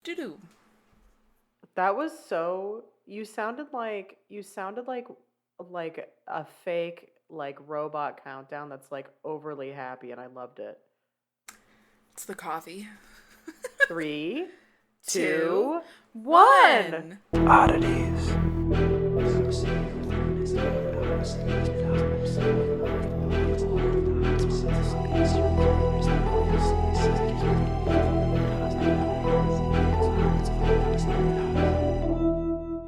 Do-do. That was so. You sounded like a fake like robot countdown that's like overly happy, and I loved it. It's the coffee. Three, Two, two, one. one. Oddities.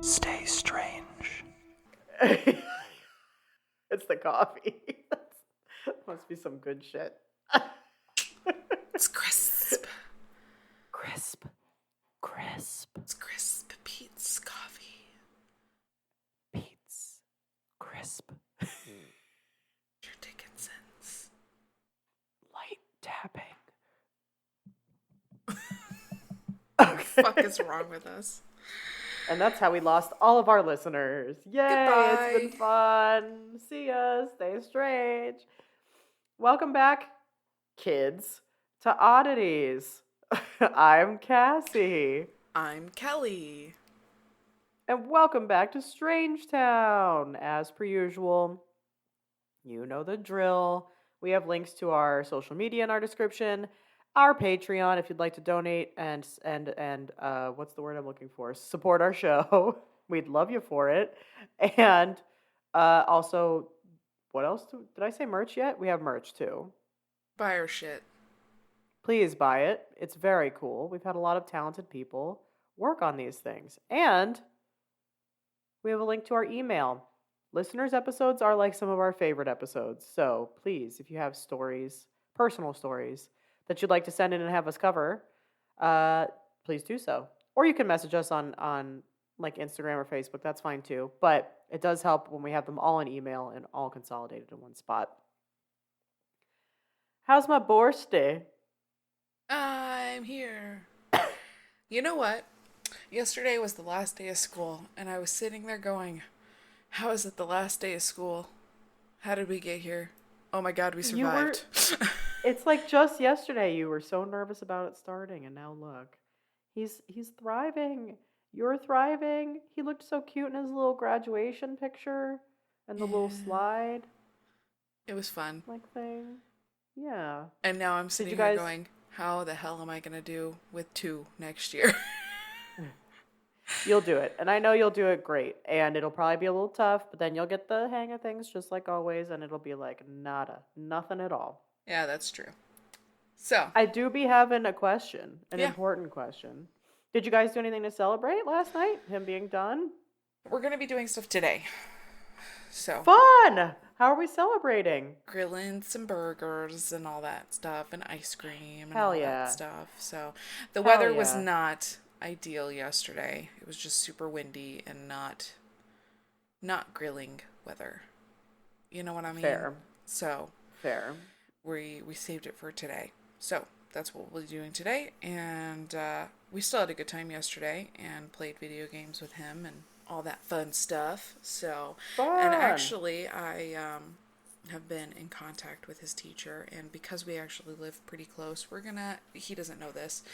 Stay strange. It's the coffee. Must be some good shit. It's crisp. Crisp, crisp, It's crisp Pete's coffee. Pete's, crisp, Your Dickinson's. light tapping. Fuck is wrong with us? And that's how we lost all of our listeners. Yay, Goodbye. It's been fun. See ya, stay strange. Welcome back, kids, to Oddities. I'm Cassie. I'm Kelly. And welcome back to Strange Town. As per usual, you know the drill. We have links to our social media in our description, our Patreon if you'd like to donate and what's the word I'm looking for? Support our show. We'd love you for it. And also, what else did I say merch yet? We have merch too. Buy our shit. Please buy it. It's very cool. We've had a lot of talented people work on these things. And we have a link to our email. Listeners' episodes are like some of our favorite episodes. So please, if you have stories, personal stories, that you'd like to send in and have us cover, please do so. Or you can message us on like Instagram or Facebook. That's fine too. But it does help when we have them all in email and all consolidated in one spot. How's my birthday? I'm here. You know what? Yesterday was the last day of school, and I was sitting there going, how is it the last day of school? How did we get here? Oh my god, we survived. It's like just yesterday you were so nervous about it starting, and now look. He's thriving. You're thriving. He looked so cute in his little graduation picture and the little slide It was fun. like thing. Yeah. And now I'm sitting here going, how the hell am I going to do with 2 next year? You'll do it. And I know you'll do it great. And it'll probably be a little tough, but then you'll get the hang of things just like always, and it'll be like nada. Nothing at all. Yeah, that's true. So. I do be having a question, an Yeah. important question. Did you guys do anything to celebrate last night? Him being done? We're going to be doing stuff today. So. Fun! How are we celebrating? Grilling some burgers and all that stuff and ice cream and Hell all yeah. that stuff. So the Hell weather was yeah. not ideal yesterday. It was just super windy and not grilling weather. You know what I mean? Fair. So Fair. we saved it for today. So that's what we'll be doing today. And we still had a good time yesterday and played video games with him and all that fun stuff. So, Fun. and actually I have been in contact with his teacher, and because we actually live pretty close, he doesn't know this,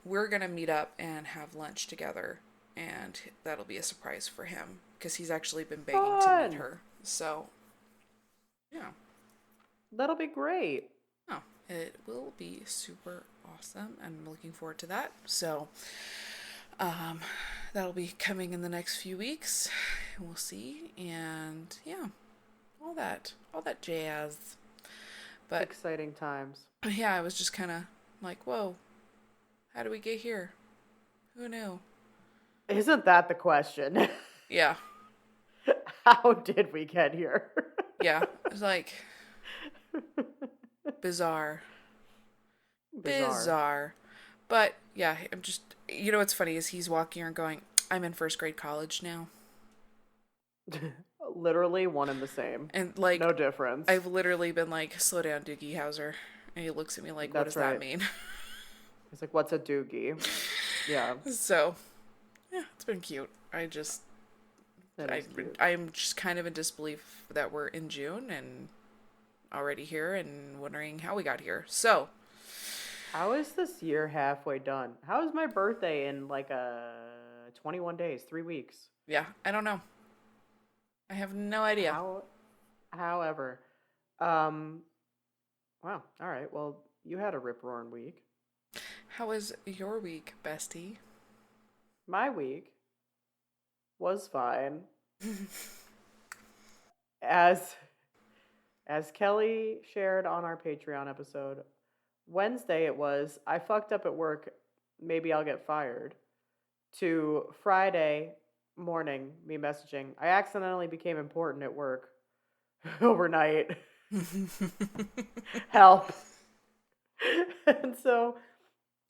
we're gonna meet up and have lunch together, and that'll be a surprise for him because he's actually been begging to meet her. So yeah, That'll be great. oh, it will be super awesome, and I'm looking forward to that. So that'll be coming in the next few weeks. We'll see. And yeah, all that jazz. But Exciting times. yeah, I was just kind of like, whoa, how do we get here? Who knew? Isn't that the question? Yeah. How did we get here? Yeah. It was like bizarre. But yeah, I'm just, you know what's funny is he's walking around going, I'm in first grade college now. Literally one and the same. And like, no difference. I've literally been like, slow down, Doogie Howser. And he looks at me like, what does that mean? He's like, what's a doogie? Yeah. So, yeah, it's been cute. I'm just kind of in disbelief that we're in June and already here and wondering how we got here. So, How is this year halfway done? How is my birthday in like 21 days, 3 weeks? Yeah, I don't know. I have no idea. How, however, um, wow. All right. Well, you had a rip roaring week. How was your week, bestie? My week was fine. As as Kelly shared on our Patreon episode, Wednesday it was, I fucked up at work, maybe I'll get fired, to Friday morning, me messaging, I accidentally became important at work overnight. Help. And so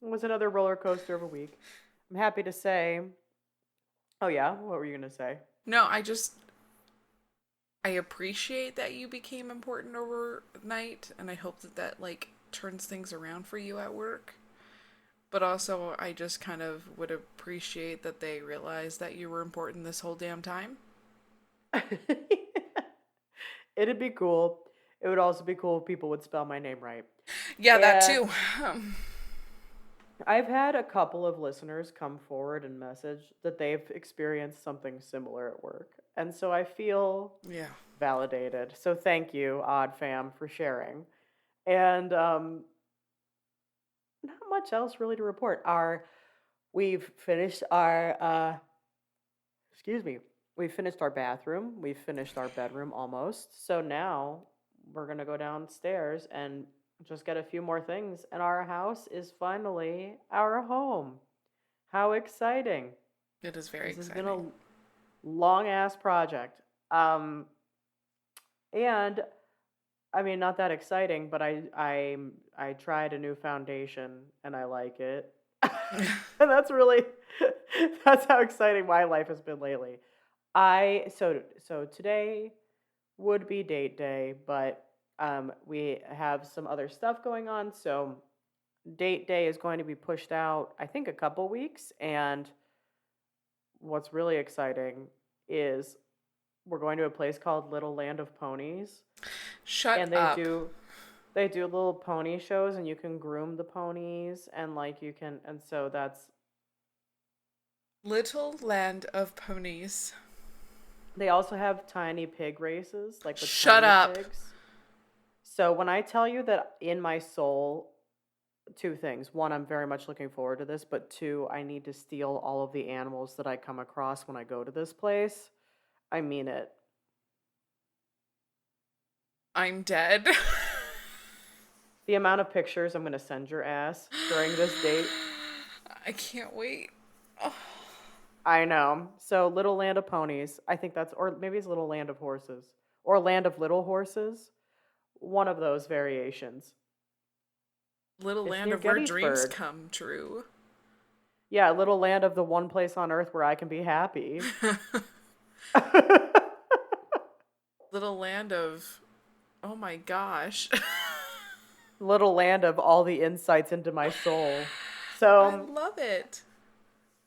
it was another roller coaster of a week. I'm happy to say, oh yeah, what were you going to say? No, I appreciate that you became important overnight, and I hope that that like turns things around for you at work. But also, I just kind of would appreciate that they realized that you were important this whole damn time. It'd be cool. It would also be cool if people would spell my name right. Yeah, that And too. I've had a couple of listeners come forward and message that they've experienced something similar at work. And so I feel Yeah. validated. So thank you, Odd Fam, for sharing. And not much else really to report. We've finished our excuse me. We finished our bathroom. We've finished our bedroom almost. So now we're gonna go downstairs and just get a few more things, and our house is finally our home. How exciting! It is very This has been a exciting. long ass project. Um, and I mean, not that exciting, but I tried a new foundation and I like it. And that's really that's how exciting my life has been lately. So today would be date day, but we have some other stuff going on, so date day is going to be pushed out, I think, a couple weeks. And what's really exciting is we're going to a place called Little Land of Ponies, Shut and up. they do little pony shows, and you can groom the ponies, and like you can, and so that's Little Land of Ponies. they also have tiny pig races, like with Shut tiny up. pigs. So when I tell you that in my soul, two things. One, I'm very much looking forward to this, but two, I need to steal all of the animals that I come across when I go to this place. I mean it. I'm dead. The amount of pictures I'm going to send your ass during this date, I can't wait. I know. So, Little Land of Ponies, I think that's, or maybe it's Little Land of Horses, or Land of Little Horses. One of those variations. Little It's Land near of where dreams Gettysburg. come true. Yeah, Little Land of the one place on earth where I can be happy. Little Land of. Oh my gosh. Little Land of all the insights into my soul. I So, love it.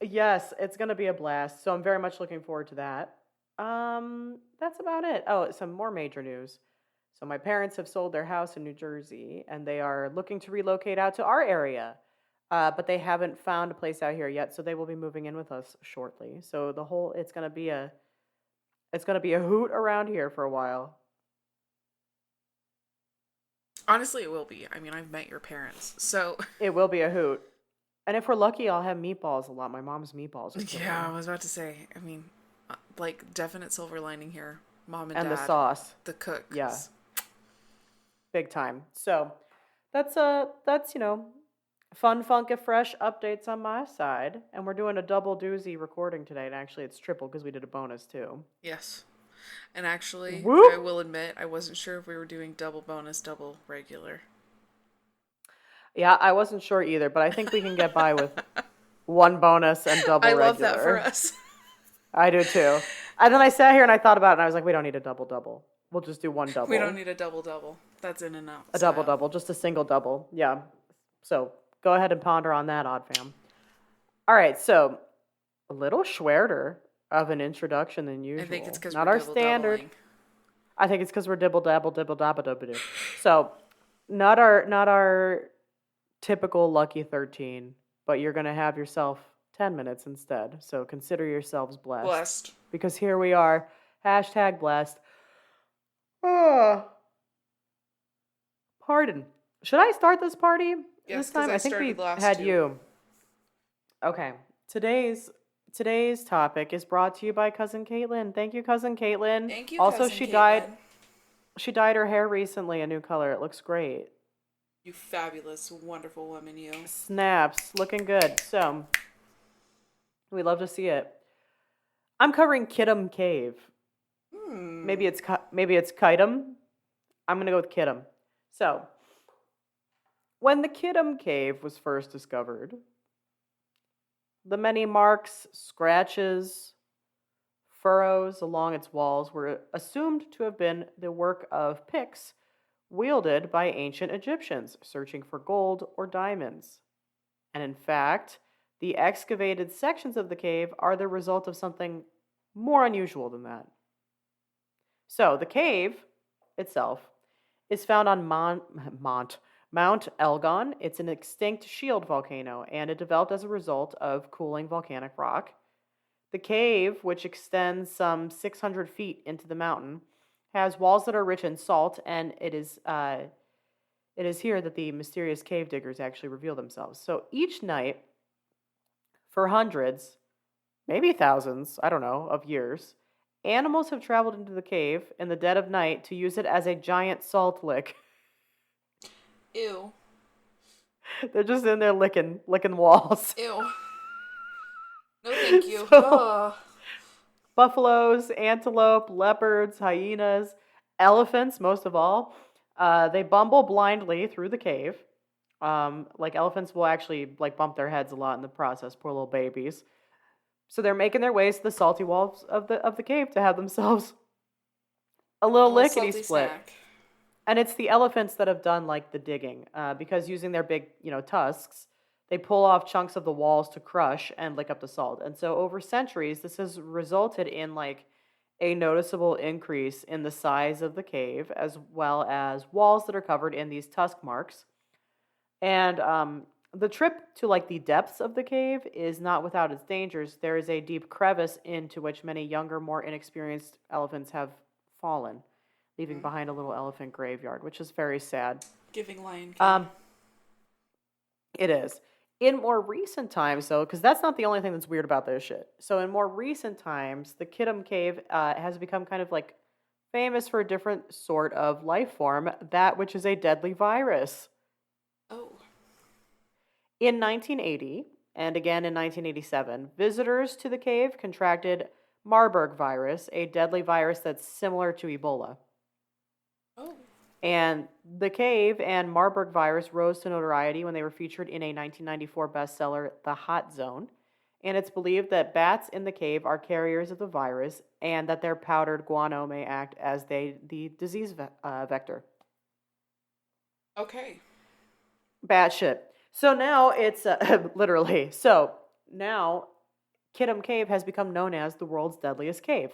yes, it's going to be a blast. So, I'm very much looking forward to that. That's about it. Oh, some more major news. So, my parents have sold their house in New Jersey and they are looking to relocate out to our area. But they haven't found a place out here yet, so they will be moving in with us shortly. So it's gonna be a hoot around here for a while. Honestly, it will be. I mean, I've met your parents. So, It will be a hoot. And if we're lucky, I'll have meatballs a lot. My mom's meatballs are yeah, I killer. was about to say, I mean, like, definite silver lining here. Mom and And the dad, sauce. the Yeah, cooks. big time. So that's fun funky fresh updates on my side. And we're doing a double doozy recording today. And actually it's triple because we did a bonus too. Yes. And actually, Whoop! I will admit, I wasn't sure if we were doing double bonus, double regular. Yeah, I wasn't sure either, but I think we can get by with one bonus and double I love that for regular. us. I do too. And then I sat here and I thought about it and I was like, we don't need a double double. We'll just do one We don't double. need a double double. That's in and out A double style. double, just a single double. Yeah. So go ahead and ponder on that, Odd Fam. All right, so a little schwerter of an introduction than I think it's usual. because we're Not our double standard. doubling. I think it's because we're dibble dabble dibble dabba dibble doo. So not our typical Lucky 13, but you're going to have yourself 10 minutes instead. So consider yourselves blessed. Blessed. Because here we are. Hashtag blessed. Ah, pardon. Should I start this party Yes, this because time? I I think started we last had two. you. Okay. Today's topic is brought to you by Cousin Caitlin. Thank you, Cousin Caitlin. Thank you, Also, Cousin she Caitlin. dyed her hair recently a new color. It looks great. You fabulous, wonderful woman, you. Snaps, looking good. So, we love to see it. I'm covering Kitum Cave. Maybe it's Kitum. I'm gonna go with Kitum. So, when the Kitum Cave was first discovered, the many marks, scratches, furrows along its walls were assumed to have been the work of picks wielded by ancient Egyptians searching for gold or diamonds. And in fact, the excavated sections of the cave are the result of something more unusual than that. So, the cave itself is found on Mount Elgon. It's an extinct shield volcano, and it developed as a result of cooling volcanic rock. The cave, which extends some 600 feet into the mountain, has walls that are rich in salt, and it is here that the mysterious cave diggers actually reveal themselves. So each night, for hundreds, maybe thousands, I don't know, of years, animals have traveled into the cave in the dead of night to use it as a giant salt lick. Ew. They're just in there licking walls. Ew. No, thank you. So, buffaloes, antelope, leopards, hyenas, elephants, most of all, they bumble blindly through the cave. Like elephants will actually like bump their heads a lot in the process, poor little babies. So they're making their ways to the salty walls of the cave to have themselves a little lickety split. Snack. And it's the elephants that have done like the digging, because using their big, tusks, they pull off chunks of the walls to crush and lick up the salt. And so over centuries, this has resulted in like a noticeable increase in the size of the cave, as well as walls that are covered in these tusk marks. And the trip to like the depths of the cave is not without its dangers. There is a deep crevice into which many younger, more inexperienced elephants have fallen, leaving behind a little elephant graveyard, which is very sad. Giving Lion King. It is. In more recent times, though, because that's not the only thing that's weird about this shit. So in more recent times, the Kitum Cave has become kind of like famous for a different sort of life form, that which is a deadly virus. Oh. In 1980, and again in 1987, visitors to the cave contracted Marburg virus, a deadly virus that's similar to Ebola. Oh. And the cave and Marburg virus rose to notoriety when they were featured in a 1994 bestseller, The Hot Zone. And it's believed that bats in the cave are carriers of the virus and that their powdered guano may act as the disease vector. Okay. Bat shit. So now it's literally. So now Kitum Cave has become known as the world's deadliest cave.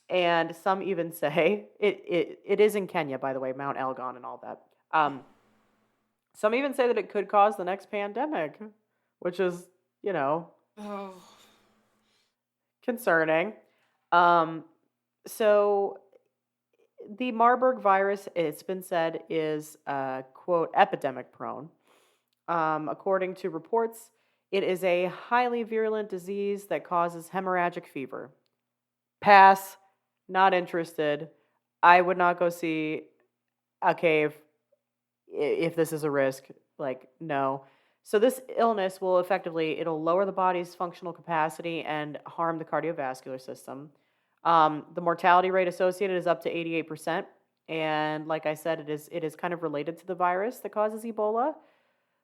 And some even say it is in Kenya, by the way, Mount Elgon and all that. Some even say that it could cause the next pandemic, which is, concerning. So the Marburg virus, it's been said, is quote epidemic prone. According to reports, it is a highly virulent disease that causes hemorrhagic fever. Pass. Not interested. I would not go see a cave if this is a risk. Like, no. So this illness will it'll lower the body's functional capacity and harm the cardiovascular system. The mortality rate associated is up to 88%. And like I said, it is kind of related to the virus that causes Ebola.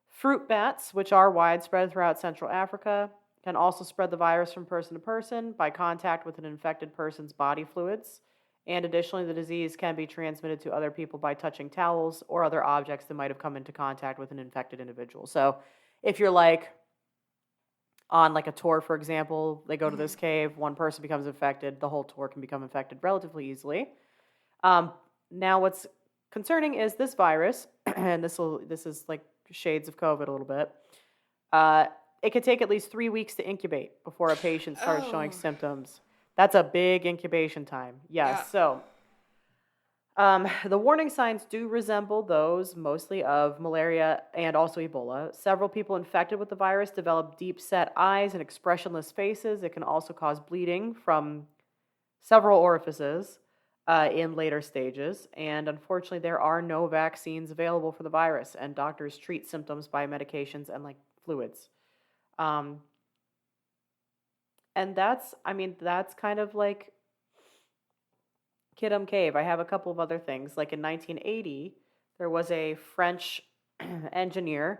Fruit bats, which are widespread throughout Central Africa, can also spread the virus from person to person by contact with an infected person's body fluids. And additionally, the disease can be transmitted to other people by touching towels or other objects that might have come into contact with an infected individual. So if you're like on like a tour, for example, they go to this cave, one person becomes infected, the whole tour can become infected relatively easily. Now what's concerning is this virus, and this is like shades of COVID a little bit. Uh, it could take at least 3 weeks to incubate before a patient starts showing Oh, symptoms. That's a big incubation time. yeah. Yes. So the warning signs do resemble those mostly of malaria and also Ebola. Several people infected with the virus develop deep set eyes and expressionless faces. It can also cause bleeding from several orifices in later stages. And unfortunately, there are no vaccines available for the virus, and doctors treat symptoms by medications and like fluids. Um, and that's kind of like Kitum Cave. I have a couple of other things. Like in 1980, there was a French engineer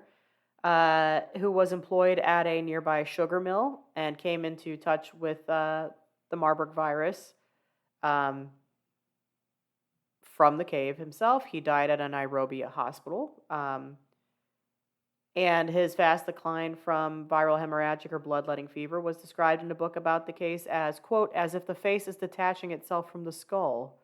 who was employed at a nearby sugar mill and came into touch with the Marburg virus um, from the cave himself. He died at a Nairobi hospital. And his fast decline from viral hemorrhagic or bloodletting fever was described in a book about the case as, quote, as if the face is detaching itself from the skull,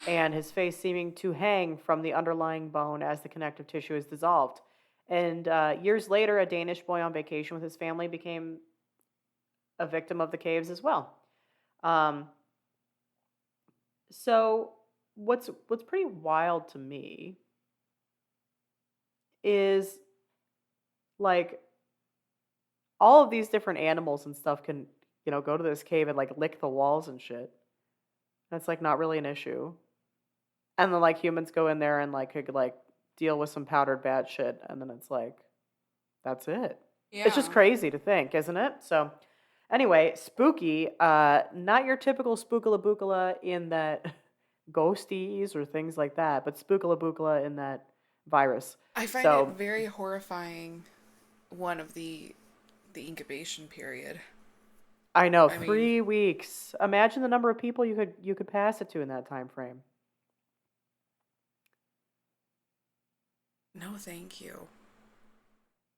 and his face seeming to hang from the underlying bone as the connective tissue is dissolved. And years later, a Danish boy on vacation with his family became a victim of the caves as well. Um, so what's pretty wild to me is like all of these different animals and stuff can, go to this cave and like lick the walls and shit. That's like not really an issue. And then like humans go in there and like could like deal with some powdered bad shit, and then it's like that's it. It's just Yeah. crazy to think, isn't it? So anyway, spooky, not your typical spookala in that ghosties or things like that, but spookala in that virus. I find it So very horrifying, one of the incubation period. I know I mean, 3 weeks. Imagine the number of people you could pass it to in that time frame. no thank you.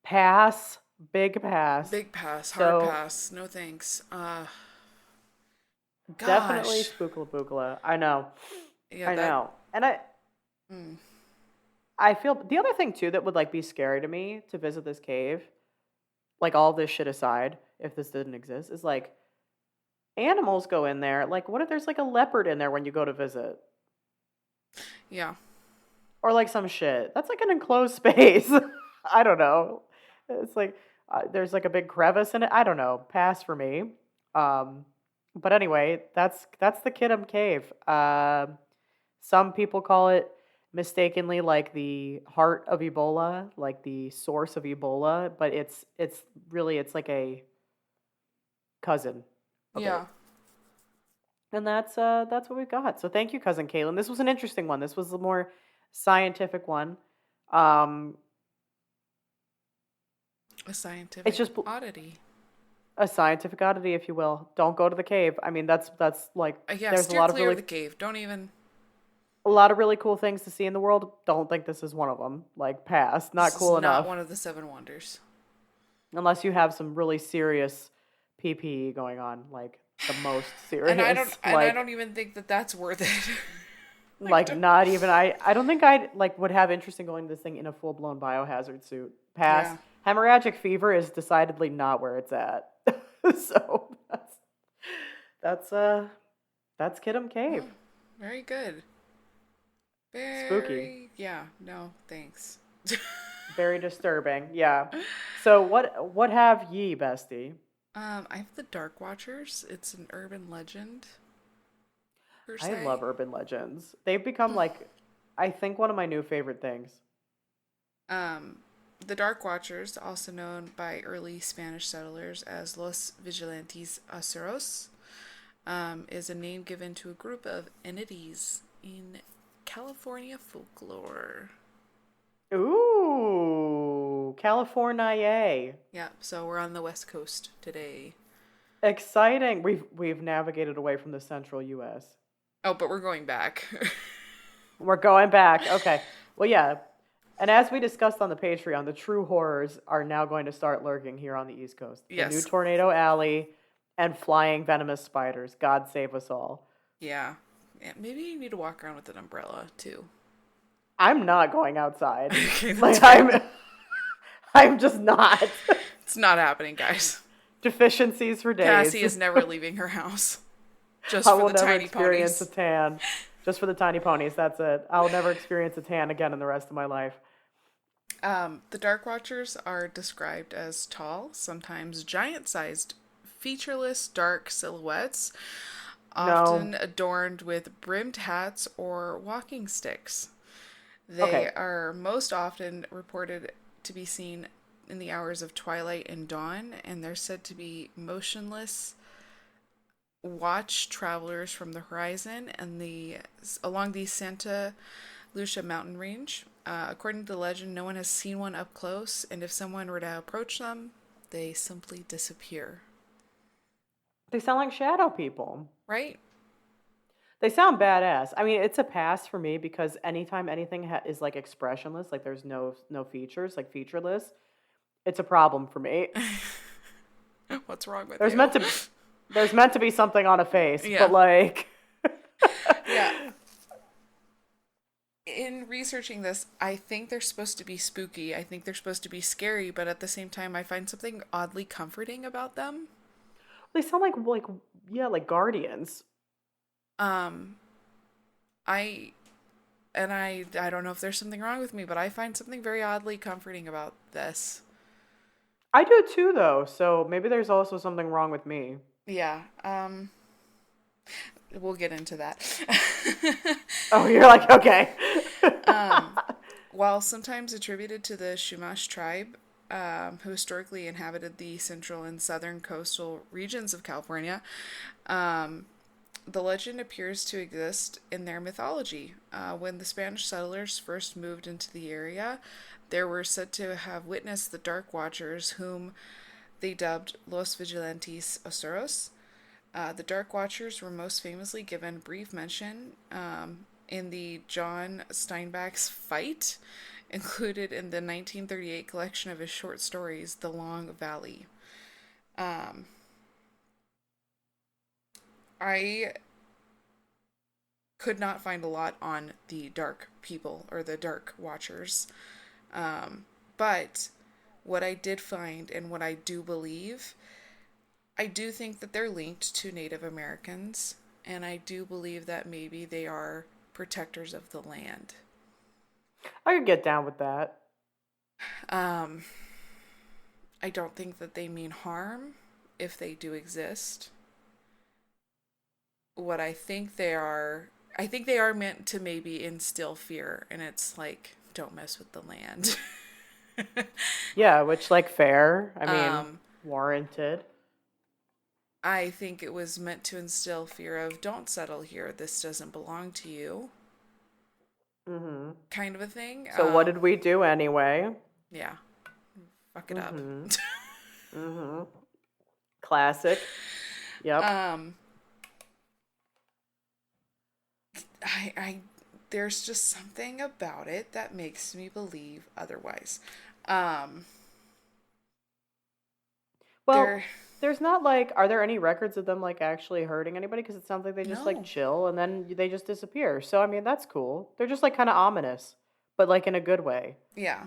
Pass, big pass. Big pass, hard So pass, no thanks. definitely Gosh. spookala. I know, Yeah, I that know, and I mm, I feel the other thing too that would like be scary to me to visit this cave, like all this shit aside, if this didn't exist, is like animals go in there. Like, what if there's like a leopard in there when you go to visit, yeah. or like some shit? That's like an enclosed space. I don't know. It's like there's like a big crevice in it. I don't know. Pass for me. Um, but anyway, that's the Kitum Cave. Some people call it mistakenly like the heart of Ebola, like the source of Ebola, but it's really it's like a cousin of it. Yeah. And that's what we've got. So thank you, cousin Kaylin. This was an interesting one. This was a more scientific one. Um, A it's scientific just oddity. a scientific oddity, if you will. Don't go to the cave. I mean, that's like Yeah, there's steer clear of the cave. Don't even. a lot of really cool things to see in the world. Don't think this is one of them. Like pass, not This is cool not enough. one of the seven wonders. Unless you have some really serious PPE going on, like the most serious, And I don't even think that that's worth it. Like, like not even I don't think I like would have interest in going to this thing in a full blown biohazard suit. Pass. yeah. Hemorrhagic fever is decidedly not where it's at. So that's uh that's Kitum Cave. Oh, very good. Spooky. Very. Yeah. No, thanks. Very disturbing. Yeah. So what have ye, bestie? I have the Dark Watchers. It's an urban legend, per I se. love urban legends. They've become like I think one of my new favorite things. Um, the Dark Watchers, also known by early Spanish settlers as Los Vigilantes Aceros, is a name given to a group of entities in California folklore. Ooh, California. Yeah, so we're on the West Coast today. Exciting. We've navigated away from the central US. Oh, but we're going back. We're going back. Okay. Well, yeah. And as we discussed on the Patreon, the true horrors are now going to start lurking here on the East Coast. The new Yes. Tornado Alley and flying venomous spiders. God save us all. Yeah. Yeah. Maybe you need to walk around with an umbrella too. I'm not going outside. Okay, Like that's fair. I'm just not. It's not happening, guys. Deficiencies for days. Cassie is never leaving her house. Just I for will the never tiny experience a ponies. tan. Just for the tiny ponies, that's it. I'll never experience a tan again in the rest of my life. The Dark Watchers are described as tall, sometimes giant sized, featureless dark silhouettes, No. often adorned with brimmed hats or walking sticks. They Okay. are most often reported to be seen in the hours of twilight and dawn, and they're said to be motionless watch travelers from the horizon and the along the Santa Lucia mountain range. According to the legend, no one has seen one up close, and if someone were to approach them, they simply disappear. They sound like shadow people. Right? They sound badass. I mean, it's a pass for me because anytime anything is like expressionless, like there's no features, like featureless, it's a problem for me. What's wrong with There's you? meant to there's meant to be something on a face, Yeah. but like Yeah. In researching this, I think they're supposed to be spooky. I think they're supposed to be scary, but at the same time, I find something oddly comforting about them. they sound like yeah, like guardians. Um, I I don't know if there's something wrong with me, but I find something very oddly comforting about this. I do too though, so maybe there's also something wrong with me. Yeah. We'll get into that. Oh, you're like, okay. While sometimes attributed to the Chumash tribe, who historically inhabited the central and southern coastal regions of California, the legend appears to exist in their mythology. When the Spanish settlers first moved into the area, they were said to have witnessed the Dark Watchers, whom they dubbed Los Vigilantes Oseros. The Dark Watchers were most famously given brief mention in the John Steinbeck's Fight, included in the 1938 collection of his short stories, The Long Valley. I could not find a lot on the Dark People or the Dark Watchers, but what I did find and what I do believe, I do think that they're linked to Native Americans, and I do believe that maybe they are protectors of the land. I could get down with that. I don't think that they mean harm if they do exist. What I think they are meant to maybe instill fear, and it's like, don't mess with the land. Yeah, which like fair. I mean, warranted. I think it was meant to instill fear of, don't settle here, this doesn't belong to you, Mm-hmm. kind of a thing. So what did we do anyway? Yeah, fuck it up. Mm-hmm. Mm-hmm. Classic. Yep. I there's just something about it that makes me believe otherwise. Um, Well, there, there's not like, are there any records of them like actually hurting anybody? Because it sounds like they just like no, chill and then they just disappear. So I mean, that's cool. They're just like kind of ominous, but like in a good way. yeah,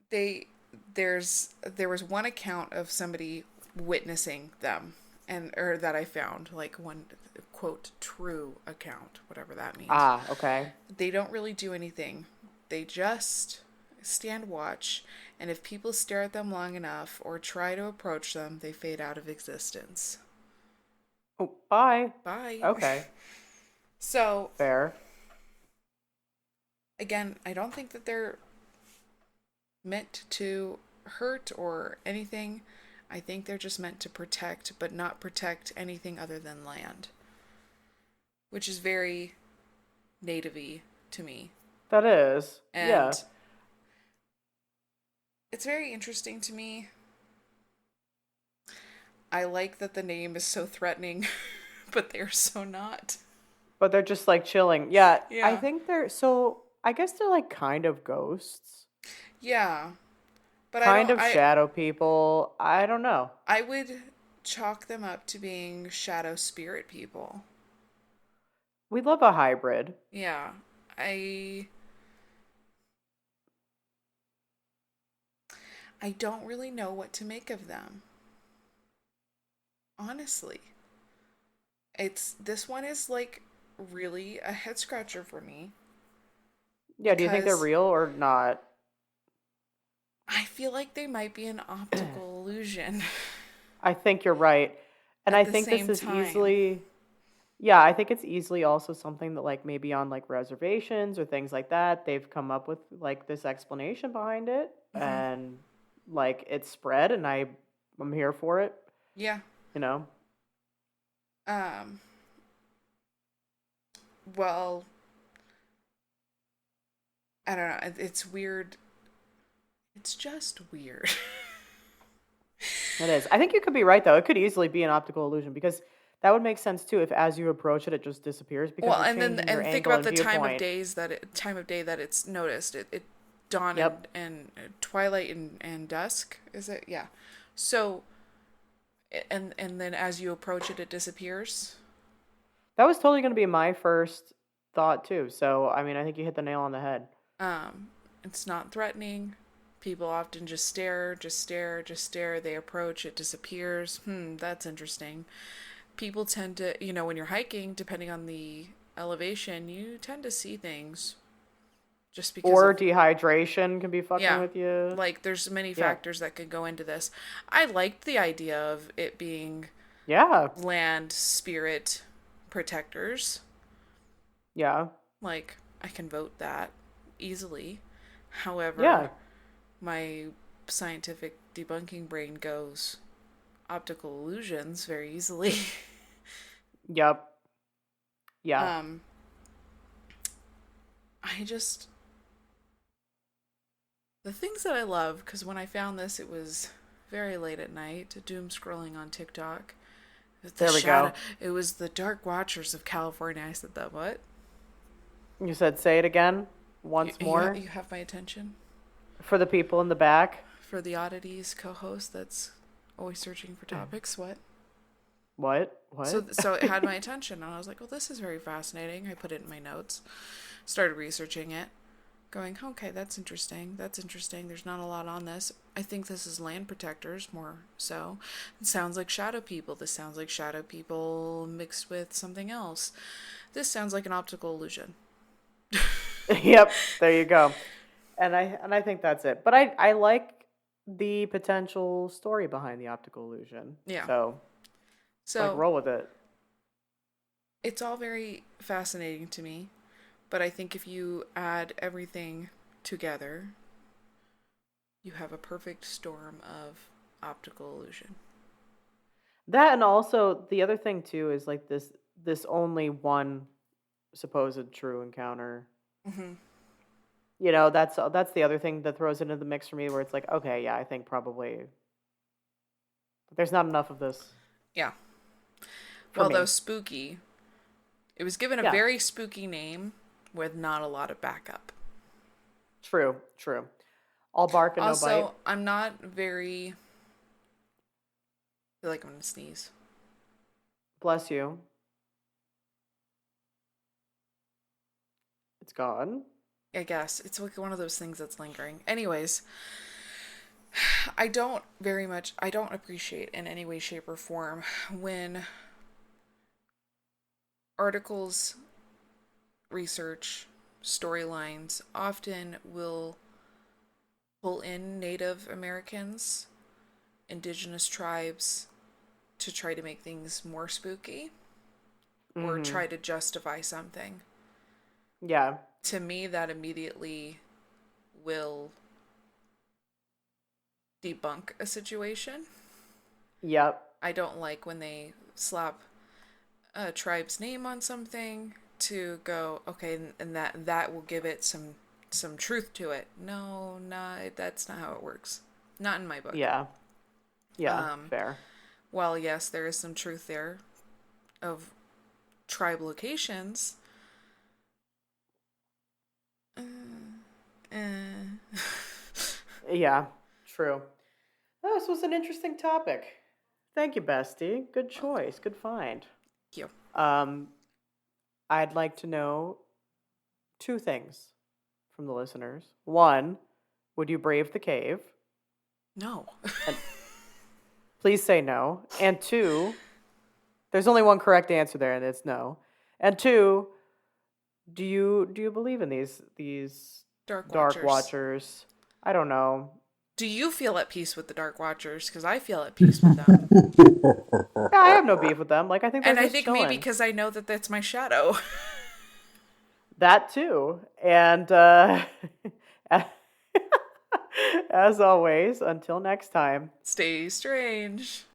they there was one account of somebody witnessing them, and or that I found, like one quote true account, whatever that means. Ah, okay. They don't really do anything. They just stand watch, and if people stare at them long enough or try to approach them, they fade out of existence. Oh, bye. Bye. Okay, So, fair. again, I don't think that they're meant to hurt or anything. I think they're just meant to protect, but not protect anything other than land, which is very native-y to me. That is. And Yeah. it's very interesting to me. I like that the name is so threatening, but they're so not. But they're just like chilling. Yeah, I Yeah. think they're so. I guess they're like kind of ghosts, Yeah. But kind of shadow people. I don't know. I would chalk them up to being shadow spirit people. We love a hybrid. Yeah. I don't really know what to make of them. Honestly. This one is like really a head scratcher for me Yeah, do you think they're because real or not? I feel like they might be an optical illusion I think you're right. And at I the think this same is time. easily, yeah, I think it's easily also something that, like, maybe on like reservations or things like that, they've come up with like this explanation behind it, Hmm. and like it's spread, and I'm here for it, Yeah. you know? Um, well, I don't know. It's weird. It's just weird. It is. I think you could be right though. It could easily be an optical illusion because that would make sense too if as you approach it, it just disappears because Well, you're and then changing your and think angle about and the viewpoint. time of day that it's noticed. It dawn Yep. and twilight and dusk. Is it? Yeah. So and then as you approach it, it disappears. That was totally going to be my first thought too. So, I mean, I think you hit the nail on the head. Um, it's not threatening. People often just stare, just stare, just stare. They approach, it disappears. That's interesting. People tend to, when you're hiking, depending on the elevation, you tend to see things just because Or of, dehydration can be fucking yeah, with you. like there's many Yeah. factors that could go into this. I liked the idea of it being Yeah. land spirit protectors. Yeah. Like, I can vote that easily. However, Yeah. my scientific debunking brain goes optical illusions very easily. Yep. Yeah. um, I just the things that I love because when I found this, it was very late at night, doom scrolling on TikTok. The There we shadow. go. It was the Dark Watchers of California. I said that. What? You said say it again You once you, more you have my attention for the people in the back. for the Oddities co-host that's always searching for topics. What? What? So it had my attention, and I was like, "Well, this is very fascinating." I put it in my notes, started researching it, going, "Okay, that's interesting. That's interesting. There's not a lot on this. I think this is land protectors more so. It sounds like shadow people. This sounds like shadow people mixed with something else. This sounds like an optical illusion." Yep. There you go. And I think that's it. But I like the potential story behind the optical illusion. Yeah. So, like, So roll with it. it's all very fascinating to me, but I think if you add everything together, you have a perfect storm of optical illusion. That, and also the other thing too is like this only one supposed true encounter. Mm-hmm. That's the other thing that throws it into the mix for me, where it's like, okay, yeah, I think probably there's not enough of this Yeah. for Well, though me. spooky, it was given a Yeah, very spooky name with not a lot of backup. true, true. All bark and no bite. Also, I'm not very. I feel like I'm gonna sneeze. Bless you. It's gone. I guess it's like one of those things that's lingering. Anyways, I don't appreciate in any way, shape, or form when articles, research, storylines often will pull in Native Americans, indigenous tribes to try to make things more spooky or Mm-hmm. try to justify something. Yeah. To me, that immediately will debunk a situation. Yep. I don't like when they slap a tribe's name on something to go, okay, and that will give it some truth to it. No, not that's not how it works. Not in my book. Yeah. Yeah. Um, Fair. while yes, there is some truth there of tribe locations. Uh, eh. Yeah. True. Oh, this was an interesting topic. Thank you, Bestie. Good choice. Good find. Thank you. Um, I'd like to know two things from the listeners. One, would you brave the cave? No. And please say no. And 2, there's only one correct answer there, and it's no. And 2, do you believe in these Dark Dark Watchers. Watchers? I don't know. Do you feel at peace with the Dark Watchers? Because I feel at peace with them. Yeah, I have no beef with them. Like, I think they're And I just think maybe chilling. because I know that that's my shadow. That too. And as always, until next time. Stay strange.